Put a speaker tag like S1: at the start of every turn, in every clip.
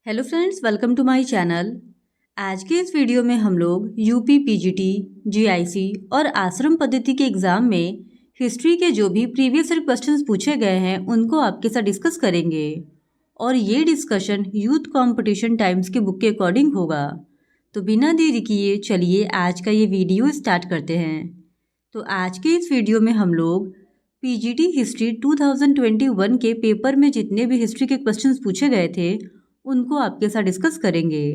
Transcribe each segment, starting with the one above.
S1: Hello friends, welcome to my channel. आज के इस वीडियो में हम लोग यूपी पीजीटी, जीआईसी और आश्रम पद्धति के एग्ज़ाम में हिस्ट्री के जो भी प्रीवियस ईयर क्वेश्चंस पूछे गए हैं उनको आपके साथ डिस्कस करेंगे। और ये डिस्कशन यूथ कंपटीशन टाइम्स की बुक के अकॉर्डिंग होगा। तो बिना देरी किए चलिए आज का ये वीडियो स्टार्ट करते हैं। तो आज के इस वीडियो में हम लोग पीजीटी हिस्ट्री 2021 के पेपर में जितने भी हिस्ट्री के क्वेश्चंस पूछे गए थे उनको आपके साथ डिस्कस करेंगे।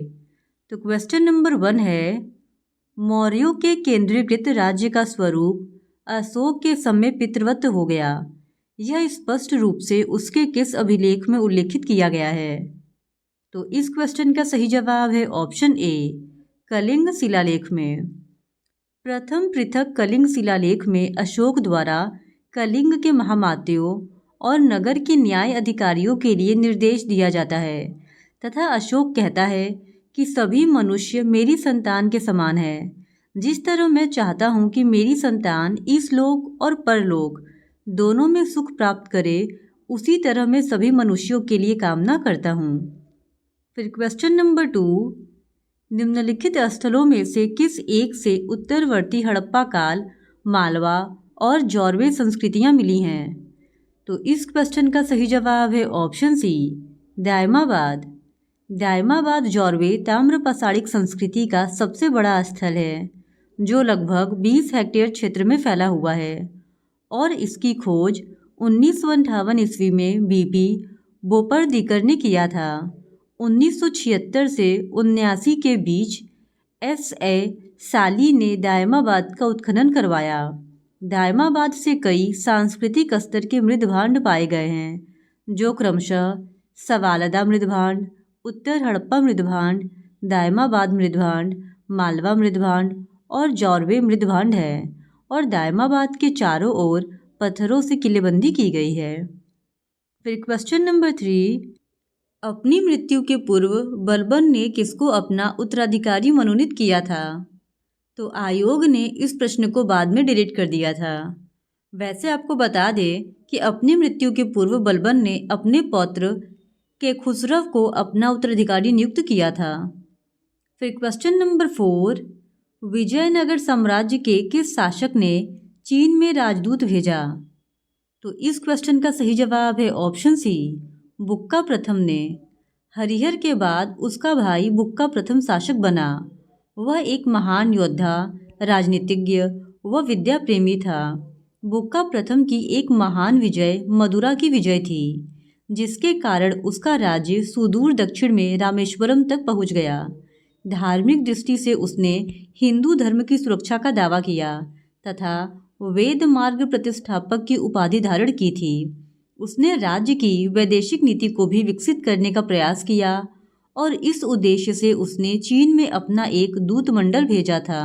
S1: तो क्वेश्चन नंबर 1 है, मौर्यों के केंद्रीकृत राज्य का स्वरूप अशोक के समय पितृवत हो गया। यह स्पष्ट रूप से उसके किस अभिलेख में उल्लेखित किया गया है? तो इस क्वेश्चन का सही जवाब है ऑप्शन ए, कलिंग शिलालेख में। प्रथम पृथक कलिंग शिलालेख में अशोक द्वारा कलिंग के महामात्यों और नगर के न्याय अधिकारियों के लिए निर्देश दिया जाता है तथा अशोक कहता है कि सभी मनुष्य मेरी संतान के समान है। जिस तरह मैं चाहता हूँ कि मेरी संतान इस लोक और परलोक दोनों में सुख प्राप्त करे, उसी तरह मैं सभी मनुष्यों के लिए कामना करता हूँ। फिर क्वेश्चन नंबर 2, निम्नलिखित स्थलों में से किस एक से उत्तरवर्ती हड़प्पा काल, मालवा और जौरवे संस्कृतियाँ मिली हैं? तो इस क्वेश्चन का सही जवाब है ऑप्शन सी, दायमाबाद। दायमाबाद जौरवे ताम्र पाषाणिक संस्कृति का सबसे बड़ा स्थल है जो लगभग 20 हेक्टेयर क्षेत्र में फैला हुआ है और इसकी खोज 1958 ईस्वी में बीपी बोपर्दीकर ने किया था। 1976 से 1979 के बीच एस.ए. साली ने दायमाबाद का उत्खनन करवाया। दायमाबाद से कई सांस्कृतिक स्तर के मृदभांड पाए गए हैं जो क्रमशः सवालदा मृदभांड, उत्तर हड़प्पा मृदभांड, दायमाबाद मृदभांड, मालवा मृदभांड और जौरवे मृदभांड है और दायमाबाद के चारों ओर पत्थरों से किलेबंदी की गई है। फिर क्वेश्चन नंबर 3, अपनी मृत्यु के पूर्व बलबन ने किसको अपना उत्तराधिकारी मनोनीत किया था? तो आयोग ने इस प्रश्न को बाद में डिलीट कर दिया था। वैसे आपको बता दें कि अपनी मृत्यु के पूर्व बलबन ने अपने पौत्र के खुसरव को अपना उत्तराधिकारी नियुक्त किया था। फिर क्वेश्चन नंबर 4, विजयनगर साम्राज्य के किस शासक ने चीन में राजदूत भेजा? तो इस क्वेश्चन का सही जवाब है ऑप्शन सी, बुक्का प्रथम ने। हरिहर के बाद उसका भाई बुक्का प्रथम शासक बना। वह एक महान योद्धा, राजनीतिज्ञ व विद्या प्रेमी था। बुक्का प्रथम की एक महान विजय मदुरा की विजय थी जिसके कारण उसका राज्य सुदूर दक्षिण में रामेश्वरम तक पहुंच गया। धार्मिक दृष्टि से उसने हिंदू धर्म की सुरक्षा का दावा किया तथा वेद मार्ग प्रतिष्ठापक की उपाधि धारण की थी। उसने राज्य की वैदेशिक नीति को भी विकसित करने का प्रयास किया और इस उद्देश्य से उसने चीन में अपना एक दूतमंडल भेजा था।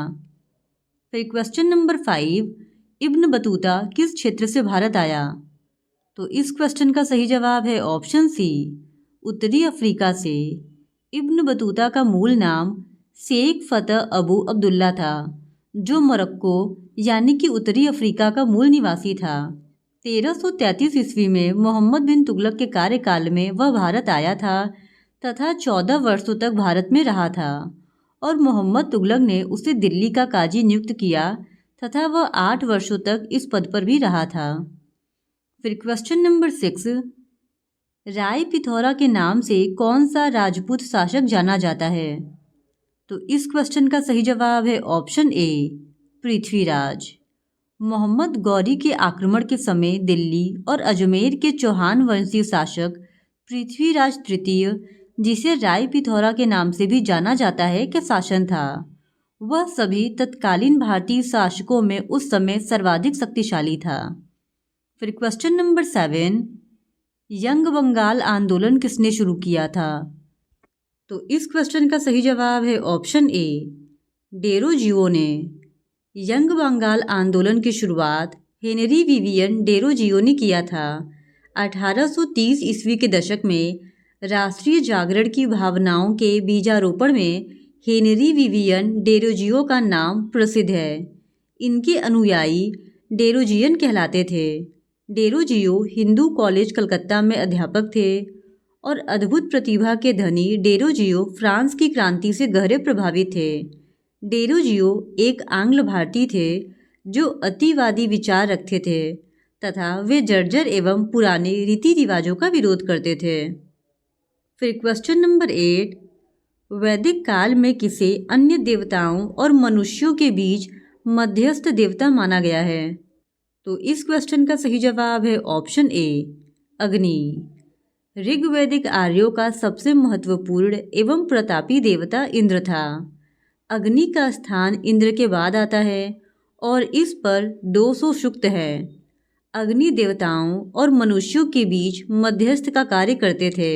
S1: फिर क्वेश्चन नंबर 5, इब्न बतूता किस क्षेत्र से भारत आया? तो इस क्वेश्चन का सही जवाब है ऑप्शन सी, उत्तरी अफ्रीका से। इब्न बतूता का मूल नाम शेख फतह अबू अब्दुल्ला था जो मोरक्को यानी कि उत्तरी अफ्रीका का मूल निवासी था। 1333 ईस्वी में मोहम्मद बिन तुगलक के कार्यकाल में वह भारत आया था तथा 14 वर्षों तक भारत में रहा था और मोहम्मद तुगलक ने उसे दिल्ली का काजी नियुक्त किया तथा वह 8 वर्षों तक इस पद पर भी रहा था। फिर क्वेश्चन नंबर 6, राय पिथौरा के नाम से कौन सा राजपूत शासक जाना जाता है? तो इस क्वेश्चन का सही जवाब है ऑप्शन ए, पृथ्वीराज। मोहम्मद गौरी के आक्रमण के समय दिल्ली और अजमेर के चौहान वंशीय शासक पृथ्वीराज तृतीय, जिसे राय पिथौरा के नाम से भी जाना जाता है, के शासन था। वह सभी तत्कालीन भारतीय शासकों में उस समय सर्वाधिक शक्तिशाली था। फिर क्वेश्चन नंबर 7, यंग बंगाल आंदोलन किसने शुरू किया था? तो इस क्वेश्चन का सही जवाब है ऑप्शन ए, डेरोजियो ने। यंग बंगाल आंदोलन की शुरुआत हेनरी विवियन डेरोजियो ने किया था। 1830 ईस्वी के दशक में राष्ट्रीय जागरण की भावनाओं के बीजारोपण में हेनरी विवियन डेरोजियो का नाम प्रसिद्ध है। इनके अनुयायी डेरोजियन कहलाते थे। डेरोजियो हिंदू कॉलेज कलकत्ता में अध्यापक थे और अद्भुत प्रतिभा के धनी डेरोजियो फ्रांस की क्रांति से गहरे प्रभावित थे। डेरोजियो एक आंग्ल भारतीय थे जो अतिवादी विचार रखते थे तथा वे जर्जर एवं पुराने रीति रिवाजों का विरोध करते थे। फिर क्वेश्चन नंबर 8, वैदिक काल में किसे अन्य देवताओं और मनुष्यों के बीच मध्यस्थ देवता माना गया है? तो इस क्वेश्चन का सही जवाब है ऑप्शन ए, अग्नि। ऋग्वैदिक आर्यों का सबसे महत्वपूर्ण एवं प्रतापी देवता इंद्र था। अग्नि का स्थान इंद्र के बाद आता है और इस पर 200 सूक्त है। अग्नि देवताओं और मनुष्यों के बीच मध्यस्थ का कार्य करते थे।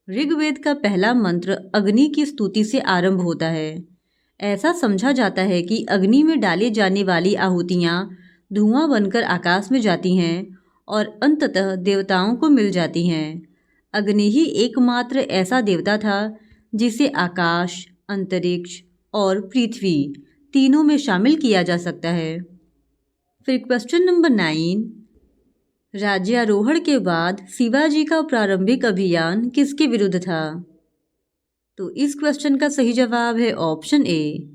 S1: ऋग्वेद का पहला मंत्र अग्नि की स्तुति से आरंभ होता है। ऐसा समझा जाता है कि अग्नि में डाली जाने वाली आहुतियाँ धुआं बनकर आकाश में जाती हैं और अंततः देवताओं को मिल जाती हैं। अग्नि ही एकमात्र ऐसा देवता था जिसे आकाश, अंतरिक्ष और पृथ्वी तीनों में शामिल किया जा सकता है। फिर क्वेश्चन नंबर 9, राज्यारोहण के बाद शिवाजी का प्रारंभिक अभियान किसके विरुद्ध था? तो इस क्वेश्चन का सही जवाब है ऑप्शन ए,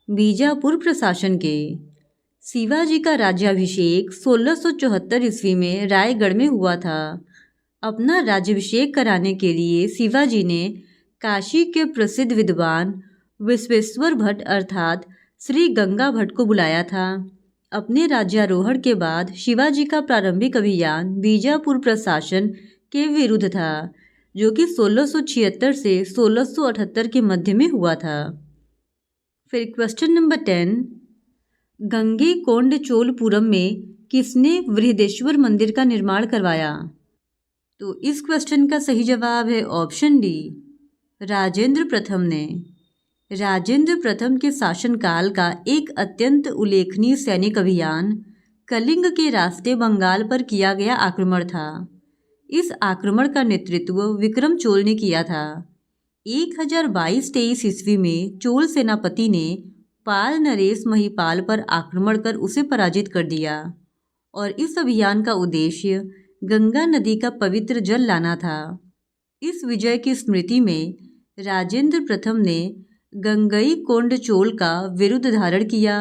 S1: बीजापुर प्रशासन के। शिवाजी का राज्याभिषेक 1674 ईस्वी में रायगढ़ में हुआ था। अपना राज्याभिषेक कराने के लिए शिवाजी ने काशी के प्रसिद्ध विद्वान विश्वेश्वर भट्ट अर्थात श्री गंगा भट्ट को बुलाया था। अपने राज्यारोहण के बाद शिवाजी का प्रारंभिक अभियान बीजापुर प्रशासन के विरुद्ध था, जो कि 1676 से 1678 के मध्य में हुआ था। फिर क्वेश्चन नंबर 10, गंगईकोंडचोलपुरम में किसने बृहदेश्वर मंदिर का निर्माण करवाया? तो इस क्वेश्चन का सही जवाब है ऑप्शन डी, राजेंद्र प्रथम ने। राजेंद्र प्रथम के शासनकाल का एक अत्यंत उल्लेखनीय सैनिक अभियान कलिंग के रास्ते बंगाल पर किया गया आक्रमण था। इस आक्रमण का नेतृत्व विक्रम चोल ने किया था। 1022-23 ईस्वी में चोल सेनापति ने पाल नरेश महिपाल पर आक्रमण कर उसे पराजित कर दिया और इस अभियान का उद्देश्य गंगा नदी का पवित्र जल लाना था। इस विजय की स्मृति में राजेंद्र प्रथम ने गंगईकोंडचोल का विरुद्ध धारण किया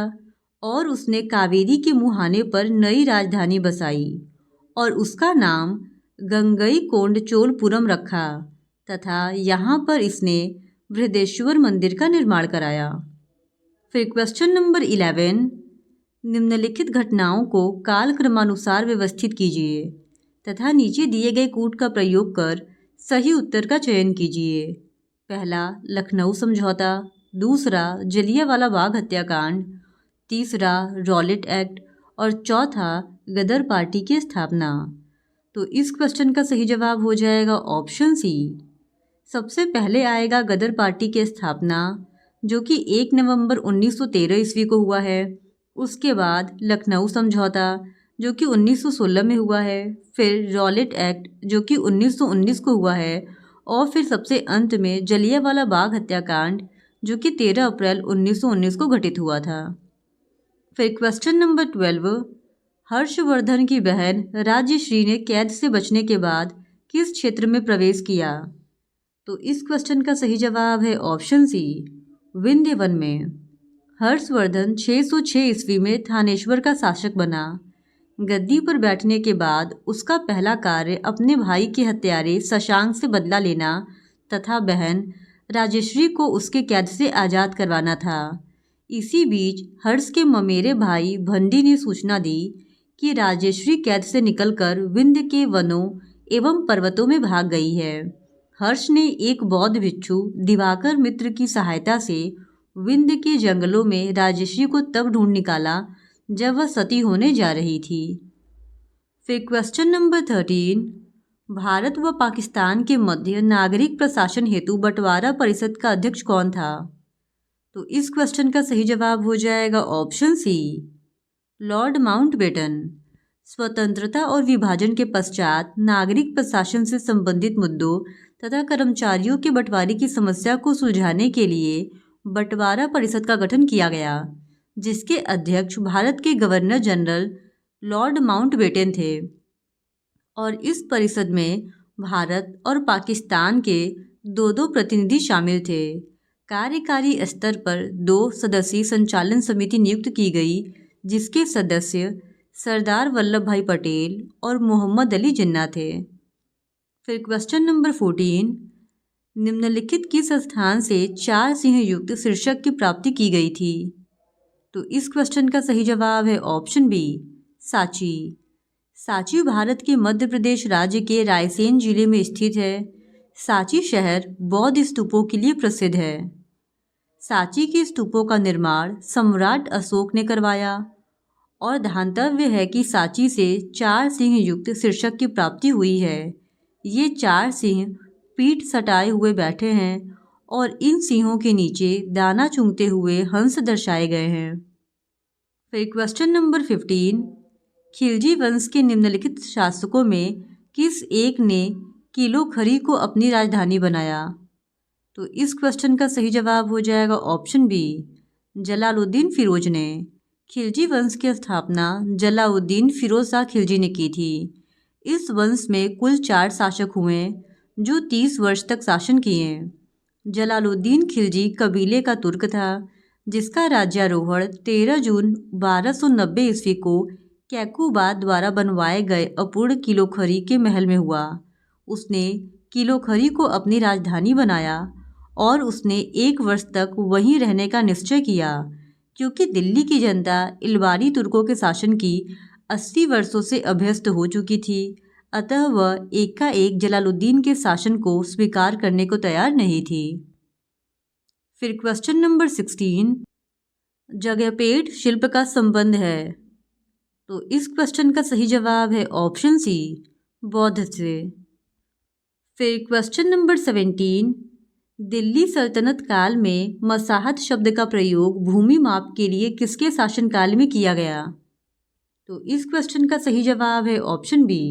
S1: और उसने कावेरी के मुहाने पर नई राजधानी बसाई और उसका नाम गंगईकोंडचोलपुरम रखा तथा यहाँ पर इसने बृहदेश्वर मंदिर का निर्माण कराया। फिर क्वेश्चन नंबर 11, निम्नलिखित घटनाओं को कालक्रमानुसार व्यवस्थित कीजिए तथा नीचे दिए गए कूट का प्रयोग कर सही उत्तर का चयन कीजिए। पहला, लखनऊ समझौता। दूसरा, जलियांवाला बाग हत्याकांड। तीसरा, रॉलेट एक्ट। और चौथा, गदर पार्टी की स्थापना। तो इस क्वेश्चन का सही जवाब हो जाएगा ऑप्शन सी। सबसे पहले आएगा गदर पार्टी की स्थापना, जो कि 1 नवंबर 1913 ईस्वी को हुआ है। उसके बाद लखनऊ समझौता, जो कि 1916 में हुआ है। फिर रॉलेट एक्ट, जो कि 1919 को हुआ है। और फिर सबसे अंत में जलियांवाला बाग हत्याकांड, जो कि 13 अप्रैल 1919 को घटित हुआ था। फिर क्वेश्चन नंबर 12, हर्षवर्धन की बहन राज्यश्री ने कैद से बचने के बाद किस क्षेत्र में प्रवेश किया? तो इस क्वेश्चन का सही जवाब है ऑप्शन सी, विंध्य वन में। हर्षवर्धन 606 ईस्वी में थानेश्वर का शासक बना। गद्दी पर बैठने के बाद उसका पहला कार्य अपने भाई के हत्यारे शशांक से बदला लेना तथा बहन राजश्री को उसके कैद से आज़ाद करवाना था। इसी बीच हर्ष के ममेरे भाई भंडी ने सूचना दी कि राजश्री कैद से निकलकर विंध्य के वनों एवं पर्वतों में भाग गई है। हर्ष ने एक बौद्ध भिक्षु दिवाकर मित्र की सहायता से विंध्य के जंगलों में राजश्री को तब ढूंढ निकाला जब वह सती होने जा रही थी। फिर क्वेश्चन नंबर 13, भारत व पाकिस्तान के मध्य नागरिक प्रशासन हेतु बंटवारा परिषद का अध्यक्ष कौन था? तो इस क्वेश्चन का सही जवाब हो जाएगा ऑप्शन सी, लॉर्ड माउंटबेटन। स्वतंत्रता और विभाजन के पश्चात नागरिक प्रशासन से संबंधित मुद्दों तथा कर्मचारियों के बंटवारे की समस्या को सुलझाने के लिए बंटवारा परिषद का गठन किया गया, जिसके अध्यक्ष भारत के गवर्नर जनरल लॉर्ड माउंटबेटन थे। और इस परिषद में भारत और पाकिस्तान के दो प्रतिनिधि शामिल थे। कार्यकारी स्तर पर 2 सदस्यीय संचालन समिति नियुक्त की गई, जिसके सदस्य सरदार वल्लभ भाई पटेल और मोहम्मद अली जिन्ना थे। फिर क्वेश्चन नंबर 14, निम्नलिखित किस स्थान से 4 सिंह युक्त शीर्षक की प्राप्ति की गई थी? तो इस क्वेश्चन का सही जवाब है ऑप्शन बी, सांची। सांची भारत के मध्य प्रदेश राज्य के रायसेन जिले में स्थित है। सांची शहर बौद्ध स्तूपों के लिए प्रसिद्ध है। सांची के स्तूपों का निर्माण सम्राट अशोक ने करवाया और ध्यातव्य है कि सांची से 4 सिंह युक्त शीर्षक की प्राप्ति हुई है। ये 4 सिंह पीठ सटाए हुए बैठे हैं और इन सिंहों के नीचे दाना चुगते हुए हंस दर्शाए गए हैं। फिर क्वेश्चन नंबर 15, खिलजी वंश के निम्नलिखित शासकों में किस एक ने किलोखरी को अपनी राजधानी बनाया? तो इस क्वेश्चन का सही जवाब हो जाएगा ऑप्शन बी, जलालुद्दीन फिरोज ने। खिलजी वंश की स्थापना जलालुद्दीन फिरोज शाह खिलजी ने की थी। इस वंश में कुल 4 शासक हुए जो 30 वर्ष तक शासन किए। जलालुद्दीन खिलजी कबीले का तुर्क था, जिसका राज्यारोहण 13 जून 1290 ईस्वी को कैकुबाद द्वारा बनवाए गए अपूर्ण किलोखरी के महल में हुआ। उसने किलोखरी को अपनी राजधानी बनाया और उसने 1 वर्ष तक वहीं रहने का निश्चय किया, क्योंकि दिल्ली की जनता इलबारी तुर्कों के शासन की 80 वर्षों से अभ्यस्त हो चुकी थी। अतः वह एकाएक जलालुद्दीन के शासन को स्वीकार करने को तैयार नहीं थी। फिर क्वेश्चन नंबर 16, जगहपेट शिल्प का संबंध है। तो इस क्वेश्चन का सही जवाब है ऑप्शन सी, बौद्ध से। फिर क्वेश्चन नंबर 17, दिल्ली सल्तनत काल में मसाहत शब्द का प्रयोग भूमि माप के लिए किसके शासनकाल में किया गया? तो इस क्वेश्चन का सही जवाब है ऑप्शन बी,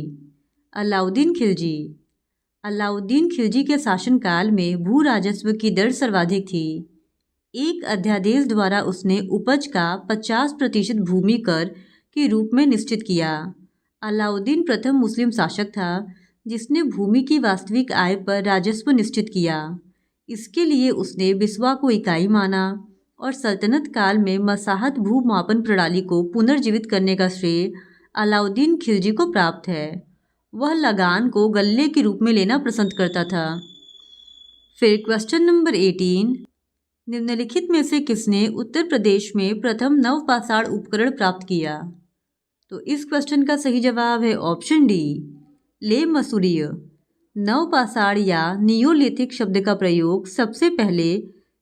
S1: अलाउद्दीन खिलजी। अलाउद्दीन खिलजी के शासनकाल में भू राजस्व की दर सर्वाधिक थी। एक अध्यादेश द्वारा उसने उपज का 50% भूमि कर के रूप में निश्चित किया। अलाउद्दीन प्रथम मुस्लिम शासक था जिसने भूमि की वास्तविक आय पर राजस्व निश्चित किया। इसके लिए उसने बिस्वा को इकाई माना और सल्तनत काल में मसाहत भूमापन प्रणाली को पुनर्जीवित करने का श्रेय अलाउद्दीन खिलजी को प्राप्त है। वह लगान को गल्ले के रूप में लेना पसंद करता था। फिर क्वेश्चन नंबर 18, निम्नलिखित में से किसने उत्तर प्रदेश में प्रथम नवपाषाण उपकरण प्राप्त किया? तो इस क्वेश्चन का सही जवाब है ऑप्शन डी, ले मसूरिय। नवपाषाण या नियोलिथिक शब्द का प्रयोग सबसे पहले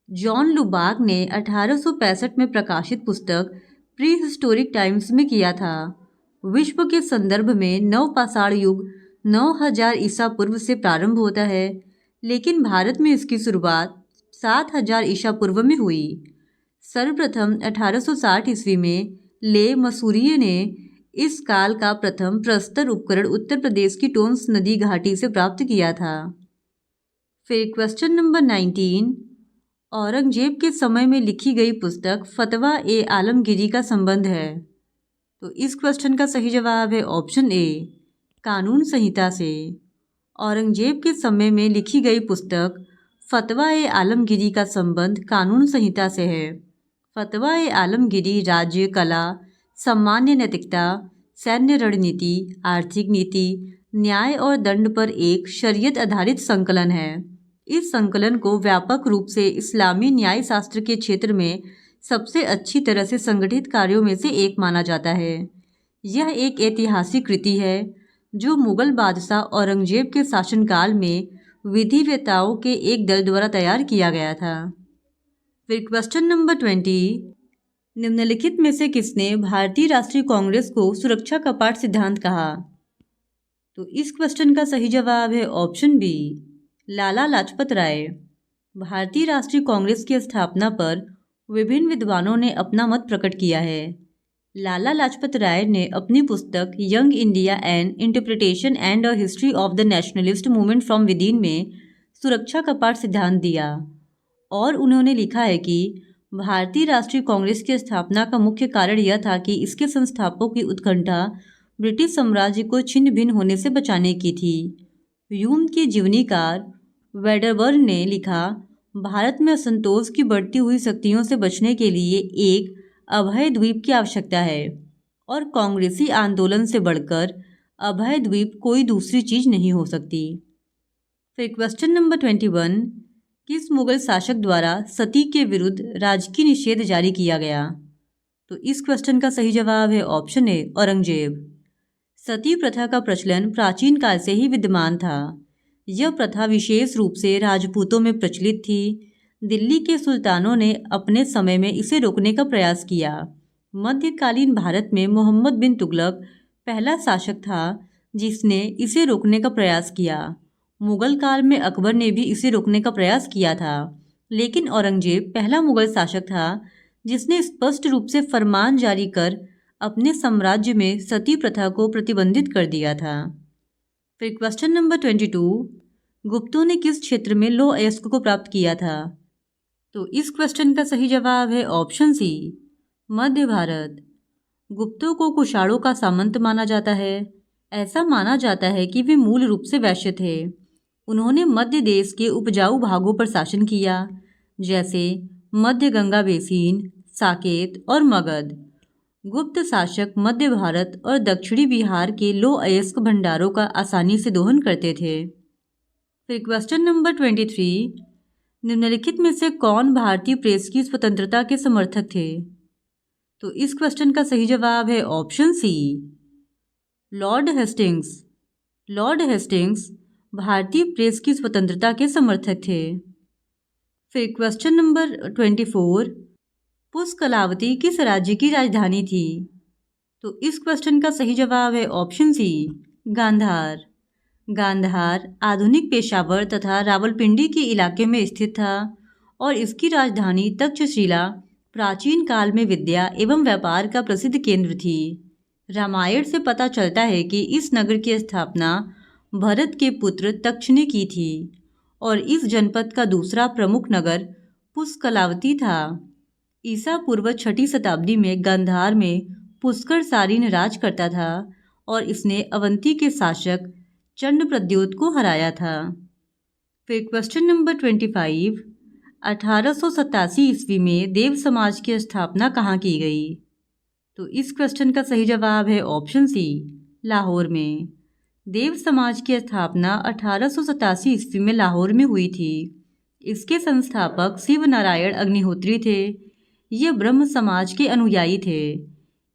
S1: जॉन लुबाक ने 1865 में प्रकाशित पुस्तक प्री हिस्टोरिक टाइम्स में किया था। विश्व के संदर्भ में नवपाषाण युग 9000 ईसा पूर्व से प्रारंभ होता है, लेकिन भारत में इसकी शुरुआत 7000 ईसा पूर्व में हुई। सर्वप्रथम 1860 ईस्वी में ले मसूरिय ने इस काल का प्रथम प्रस्तर उपकरण उत्तर प्रदेश की टोंस नदी घाटी से प्राप्त किया था। फिर क्वेश्चन नंबर 19, औरंगजेब के समय में लिखी गई पुस्तक फतवा ए आलमगीरी का संबंध है। तो इस क्वेश्चन का सही जवाब है ऑप्शन ए, कानून संहिता से। औरंगजेब के समय में लिखी गई पुस्तक फतवा ए आलमगीरी का संबंध कानून संहिता से है। फतवा ए आलमगीरी राज्य, कला, सामान्य नैतिकता, सैन्य रणनीति, आर्थिक नीति, न्याय और दंड पर एक शरीयत आधारित संकलन है। इस संकलन को व्यापक रूप से इस्लामी न्याय शास्त्र के क्षेत्र में सबसे अच्छी तरह से संगठित कार्यों में से एक माना जाता है। यह एक ऐतिहासिक कृति है जो मुगल बादशाह औरंगजेब के शासनकाल में विधिवेताओं के एक दल द्वारा तैयार किया गया था। फिर क्वेश्चन नंबर 20, निम्नलिखित में से किसने भारतीय राष्ट्रीय कांग्रेस को सुरक्षा कपाट सिद्धांत कहा? तो इस क्वेश्चन का सही जवाब है ऑप्शन बी, लाला लाजपत राय। भारतीय राष्ट्रीय कांग्रेस की स्थापना पर विभिन्न विद्वानों ने अपना मत प्रकट किया है। लाला लाजपत राय ने अपनी पुस्तक young India N interpretation and a history of the nationalist movement from within में सुरक्षा कपाट सिद्धांत दिया और उन्होंने लिखा है कि भारतीय राष्ट्रीय कांग्रेस की स्थापना का मुख्य कारण यह था कि इसके संस्थापकों की उत्कंठा ब्रिटिश साम्राज्य को छिन्न भिन्न होने से बचाने की थी। ह्यूम के जीवनीकार वेडरबर्न ने लिखा, भारत में असंतोष की बढ़ती हुई शक्तियों से बचने के लिए एक अभय द्वीप की आवश्यकता है और कांग्रेसी आंदोलन से बढ़कर अभय द्वीप कोई दूसरी चीज नहीं हो सकती। फिर क्वेश्चन नंबर 21, किस मुगल शासक द्वारा सती के विरुद्ध राजकीय निषेध जारी किया गया? तो इस क्वेश्चन का सही जवाब है ऑप्शन ए, औरंगजेब। सती प्रथा का प्रचलन प्राचीन काल से ही विद्यमान था। यह प्रथा विशेष रूप से राजपूतों में प्रचलित थी। दिल्ली के सुल्तानों ने अपने समय में इसे रोकने का प्रयास किया। मध्यकालीन भारत में मोहम्मद बिन तुगलक पहला शासक था जिसने इसे रोकने का प्रयास किया। मुगल काल में अकबर ने भी इसे रोकने का प्रयास किया था, लेकिन औरंगजेब पहला मुगल शासक था जिसने स्पष्ट रूप से फरमान जारी कर अपने साम्राज्य में सती प्रथा को प्रतिबंधित कर दिया था। फिर क्वेश्चन नंबर 22, गुप्तों ने किस क्षेत्र में लौह अयस्क को प्राप्त किया था? तो इस क्वेश्चन का सही जवाब है ऑप्शन सी, मध्य भारत। गुप्तों को कुषाणों का सामंत माना जाता है। ऐसा माना जाता है कि वे मूल रूप से वैश्य थे। उन्होंने मध्य देश के उपजाऊ भागों पर शासन किया, जैसे मध्य गंगा बेसिन, साकेत और मगध। गुप्त शासक मध्य भारत और दक्षिणी बिहार के लौह अयस्क भंडारों का आसानी से दोहन करते थे। फिर क्वेश्चन नंबर 23, निम्नलिखित में से कौन भारतीय प्रेस की स्वतंत्रता के समर्थक थे? तो इस क्वेश्चन का सही जवाब है option C, Lord Hastings. Lord Hastings भारतीय प्रेस की स्वतंत्रता के समर्थक थे। फिर क्वेश्चन नंबर 24, पुष्कलावती किस राज्य की राजधानी थी? तो इस क्वेश्चन का सही जवाब है ऑप्शन सी, गांधार। गांधार आधुनिक पेशावर तथा रावलपिंडी के इलाके में स्थित था और इसकी राजधानी तक्षशिला प्राचीन काल में विद्या एवं व्यापार का प्रसिद्ध केंद्र थी। रामायण से पता चलता है कि इस नगर की स्थापना भरत के पुत्र तक्ष ने की थी और इस जनपद का दूसरा प्रमुख नगर पुष्कलावती था। ईसा पूर्व 6वीं शताब्दी में गांधार में पुष्कर सारीन राज करता था और इसने अवंती के शासक चंद्रप्रद्योत को हराया था। फिर क्वेश्चन नंबर 25, 1887 ईस्वी में देव समाज की स्थापना कहाँ की गई? तो इस क्वेश्चन का सही जवाब है ऑप्शन सी, लाहौर में। देव समाज की स्थापना 1887 ईस्वी में लाहौर में हुई थी। इसके संस्थापक शिव नारायण अग्निहोत्री थे। ये ब्रह्म समाज के अनुयायी थे।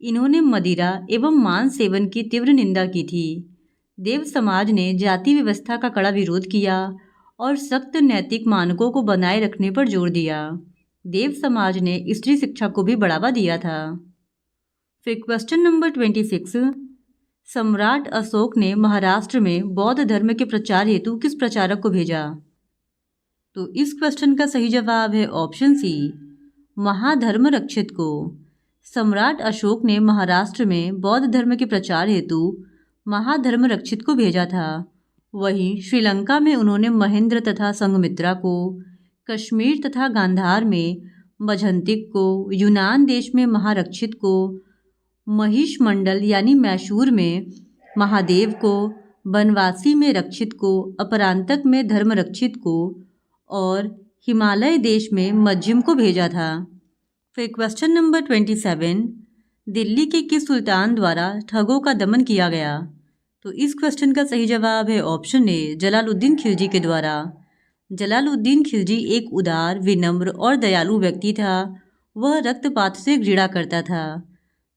S1: इन्होंने मदिरा एवं मांस सेवन की तीव्र निंदा की थी। देव समाज ने जाति व्यवस्था का कड़ा विरोध किया और सख्त नैतिक मानकों को बनाए रखने पर जोर दिया। देव समाज ने स्त्री शिक्षा को भी बढ़ावा दिया था। फिर क्वेश्चन नंबर 26, सम्राट अशोक ने महाराष्ट्र में बौद्ध धर्म के प्रचार हेतु किस प्रचारक को भेजा? तो इस क्वेश्चन का सही जवाब है ऑप्शन सी, महाधर्म रक्षित को। सम्राट अशोक ने महाराष्ट्र में बौद्ध धर्म के प्रचार हेतु महाधर्म रक्षित को भेजा था। वहीं श्रीलंका में उन्होंने महेंद्र तथा संघमित्रा को, कश्मीर तथा गांधार में मझंतिक को, यूनान देश में महारक्षित को, महिष मंडल यानी मैसूर में महादेव को, बनवासी में रक्षित को, अपरांतक में धर्म रक्षित को और हिमालय देश में मज्जिम को भेजा था। फिर क्वेश्चन नंबर 27, दिल्ली के किस सुल्तान द्वारा ठगों का दमन किया गया? तो इस क्वेश्चन का सही जवाब है ऑप्शन ए, जलालुद्दीन खिलजी के द्वारा। जलालुद्दीन खिलजी एक उदार, विनम्र और दयालु व्यक्ति था। वह रक्तपात से घृणा करता था।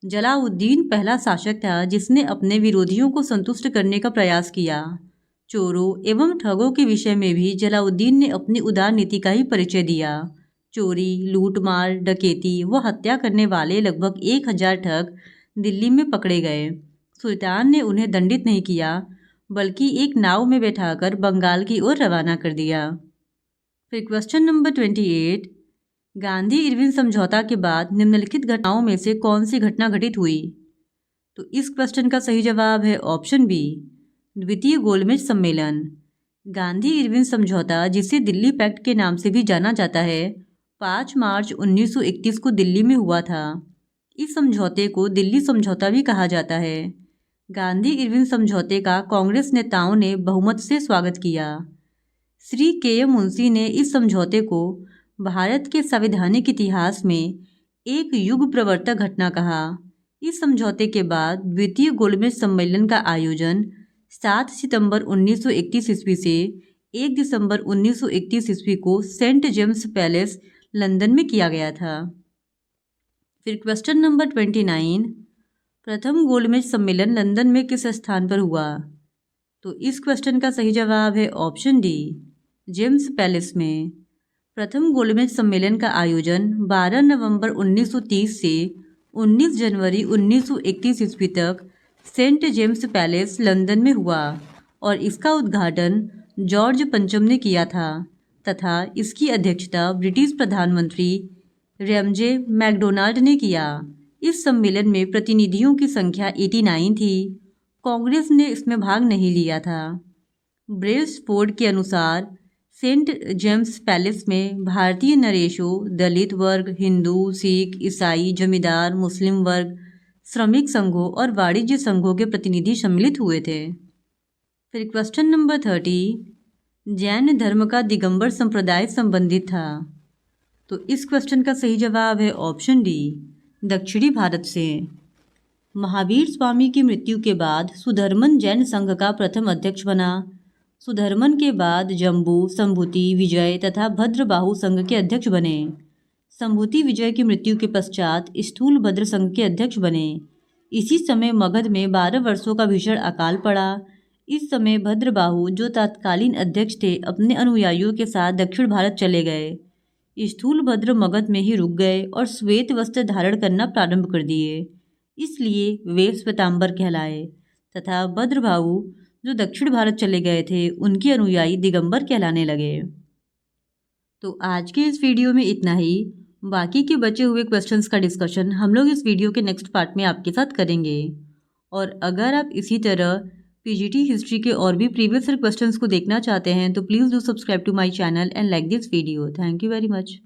S1: जलालुद्दीन पहला शासक था जिसने अपने विरोधियों को संतुष्ट करने का प्रयास किया। चोरों एवं ठगों के विषय में भी जलालुद्दीन ने अपनी उदार नीति का ही परिचय दिया। चोरी, लूटमार, डकैती व हत्या करने वाले लगभग 1000 ठग दिल्ली में पकड़े गए। सुल्तान ने उन्हें दंडित नहीं किया बल्कि एक नाव में बैठाकर बंगाल की ओर रवाना कर दिया। फिर क्वेश्चन नंबर 28, गांधी इरविन समझौता के बाद निम्नलिखित घटनाओं में से कौन सी घटना घटित हुई? तो इस क्वेश्चन का सही जवाब है ऑप्शन बी, द्वितीय गोलमेज सम्मेलन। गांधी इरविन समझौता, जिसे दिल्ली पैक्ट के नाम से भी जाना जाता है, 5 मार्च 1931 को दिल्ली में हुआ था। इस समझौते को दिल्ली समझौता भी कहा जाता है। गांधी इरविन समझौते का कांग्रेस नेताओं ने बहुमत से स्वागत किया। श्री के एम मुंशी ने इस समझौते को भारत के संवैधानिक इतिहास में एक युग प्रवर्तक घटना कहा। इस समझौते के बाद द्वितीय गोलमेज सम्मेलन का आयोजन 7 सितंबर 1931 ईस्वी से 1 दिसंबर 1931 ईस्वी को सेंट जेम्स पैलेस लंदन में किया गया था। फिर क्वेश्चन नंबर 29, प्रथम गोलमेज सम्मेलन लंदन में किस स्थान पर हुआ? तो इस क्वेश्चन का सही जवाब है ऑप्शन डी, जेम्स पैलेस में। प्रथम गोलमेज सम्मेलन का आयोजन 12 नवंबर 1930 से 19 जनवरी 1931 ईस्वी तक सेंट जेम्स पैलेस लंदन में हुआ और इसका उद्घाटन जॉर्ज पंचम ने किया था तथा इसकी अध्यक्षता ब्रिटिश प्रधानमंत्री रैमजे मैकडोनाल्ड ने किया। इस सम्मेलन में प्रतिनिधियों की संख्या 89 थी। कांग्रेस ने इसमें भाग नहीं लिया था। ब्रेल्सफोर्ड के अनुसार सेंट जेम्स पैलेस में भारतीय नरेशों, दलित वर्ग, हिंदू, सिख, ईसाई, जमींदार, मुस्लिम वर्ग, श्रमिक संघों और वाणिज्य संघों के प्रतिनिधि सम्मिलित हुए थे। फिर क्वेश्चन नंबर 30, जैन धर्म का दिगंबर संप्रदाय संबंधित था। तो इस क्वेश्चन का सही जवाब है ऑप्शन डी, दक्षिणी भारत से। महावीर स्वामी की मृत्यु के बाद सुधर्मन जैन संघ का प्रथम अध्यक्ष बना। सुधर्मन के बाद जम्बू, संभूति, विजय तथा भद्रबाहु संघ के अध्यक्ष बने। संभूति विजय की मृत्यु के पश्चात स्थूलभद्र संघ के अध्यक्ष बने। इसी समय मगध में 12 वर्षों का भीषण अकाल पड़ा। इस समय भद्रबाहु, जो तत्कालीन अध्यक्ष थे, अपने अनुयायियों के साथ दक्षिण भारत चले गए। स्थूलभद्र मगध में ही रुक गए और श्वेत वस्त्र धारण करना प्रारंभ कर दिए, इसलिए वे श्वेतांबर कहलाए तथा भद्रबाहु, जो दक्षिण भारत चले गए थे, उनके अनुयायी दिगंबर कहलाने लगे। तो आज के इस वीडियो में इतना ही। बाकी के बचे हुए क्वेश्चंस का डिस्कशन हम लोग इस वीडियो के नेक्स्ट पार्ट में आपके साथ करेंगे। और अगर आप इसी तरह पीजीटी हिस्ट्री के और भी प्रीवियस ईयर क्वेश्चंस को देखना चाहते हैं तो please do subscribe to my channel and like this video. Thank you very much.